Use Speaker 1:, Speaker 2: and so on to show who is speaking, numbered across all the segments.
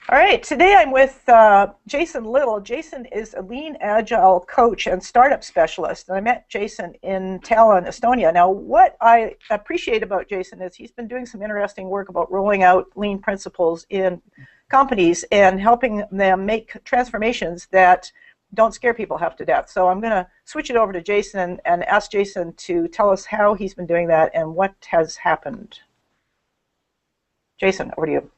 Speaker 1: All right, today I'm with Jason Little. Jason is a lean agile coach and startup specialist. And I met Jason in Tallinn, Estonia. Now, what I appreciate about Jason is he's been doing some interesting work about rolling out lean principles in companies and helping them make transformations that don't scare people half to death. So I'm going to switch it over to Jason and ask Jason to tell us how he's been doing that and what has happened. Jason, over to you.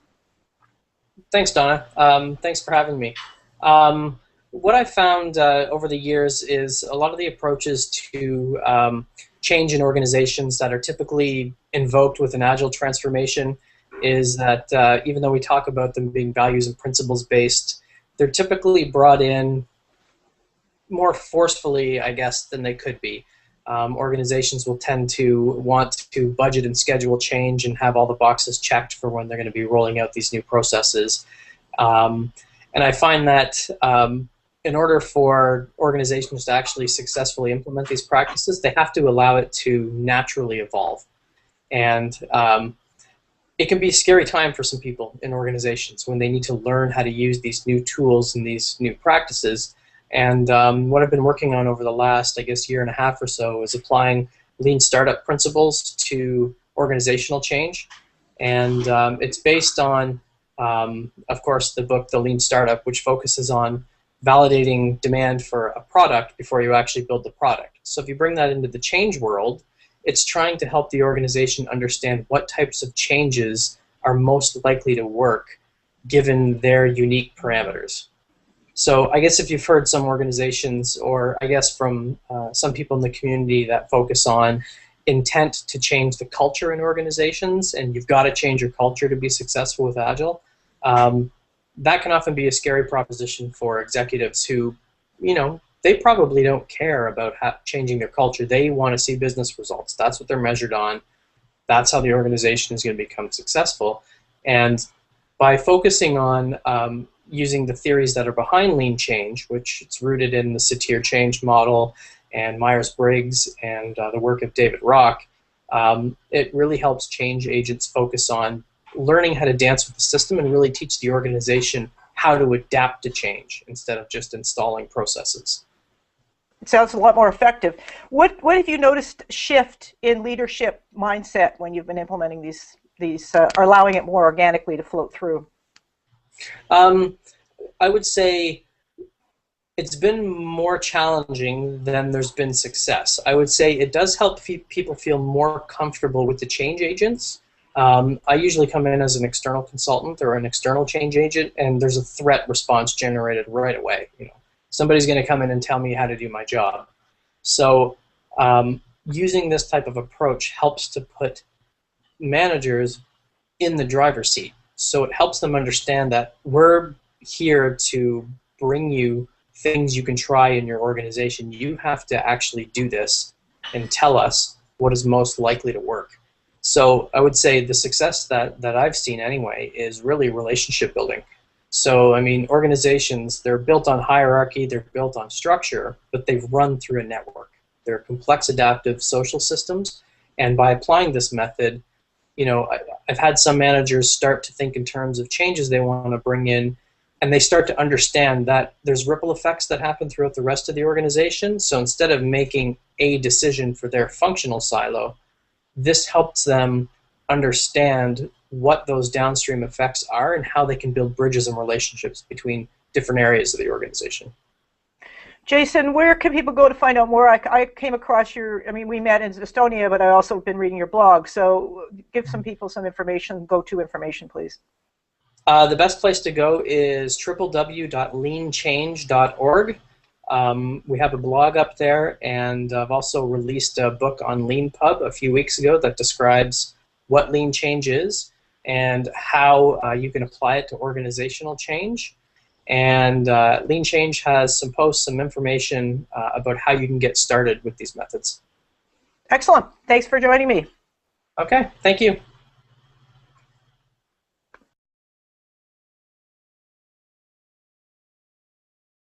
Speaker 2: Thanks, Donna. Thanks for having me. What I found over the years is a lot of the approaches to change in organizations that are typically invoked with an agile transformation is that even though we talk about them being values and principles based, they're typically brought in more forcefully, I guess, than they could be. Organizations will tend to want to budget and schedule change and have all the boxes checked for when they're going to be rolling out these new processes. And I find that in order for organizations to actually successfully implement these practices, they have to allow it to naturally evolve. And it can be a scary time for some people in organizations when they need to learn how to use these new tools and these new practices. And what I've been working on over the last, I guess, year and a half or so is applying lean startup principles to organizational change. And it's based on, of course, the book, The Lean Startup, which focuses on validating demand for a product before you actually build the product. So if you bring that into the change world, it's trying to help the organization understand what types of changes are most likely to work given their unique parameters. So I guess if you've heard some organizations, or I guess from some people in the community that focus on intent to change the culture in organizations, and you've got to change your culture to be successful with Agile, that can often be a scary proposition for executives who, they probably don't care about changing their culture. They want to see business results. That's what they're measured on. That's how the organization is going to become successful. And by focusing on using the theories that are behind lean change, which it's rooted in the Satir change model and Myers-Briggs and the work of David Rock, it really helps change agents focus on learning how to dance with the system and really teach the organization how to adapt to change instead of just installing processes.
Speaker 1: It sounds a lot more effective. What have you noticed shift in leadership mindset when you've been implementing these or allowing it more organically to float through?
Speaker 2: I would say it's been more challenging than there's been success. I would say it does help people feel more comfortable with the change agents. I usually come in as an external consultant or an external change agent, and there's a threat response generated right away. Somebody's going to come in and tell me how to do my job. So using this type of approach helps to put managers in the driver's seat. So it helps them understand that we're here to bring you things you can try in your organization. You have to actually do this and tell us what is most likely to work. So I would say the success that I've seen anyway is really relationship building. So, I mean, organizations, they're built on hierarchy, they're built on structure, but they've run through a network. They're complex adaptive social systems, and by applying this method, I've had some managers start to think in terms of changes they want to bring in, and they start to understand that there's ripple effects that happen throughout the rest of the organization. So instead of making a decision for their functional silo, this helps them understand what those downstream effects are and how they can build bridges and relationships between different areas of the organization.
Speaker 1: Jason, where can people go to find out more? I came across we met in Estonia, but I also have been reading your blog. So give some people some information, go-to information, please.
Speaker 2: The best place to go is www.leanchange.org. We have a blog up there, and I've also released a book on LeanPub a few weeks ago that describes what lean change is and how you can apply it to organizational change. And Lean Change has some posts, some information about how you can get started with these methods.
Speaker 1: Excellent. Thanks for joining me.
Speaker 2: Okay, thank you.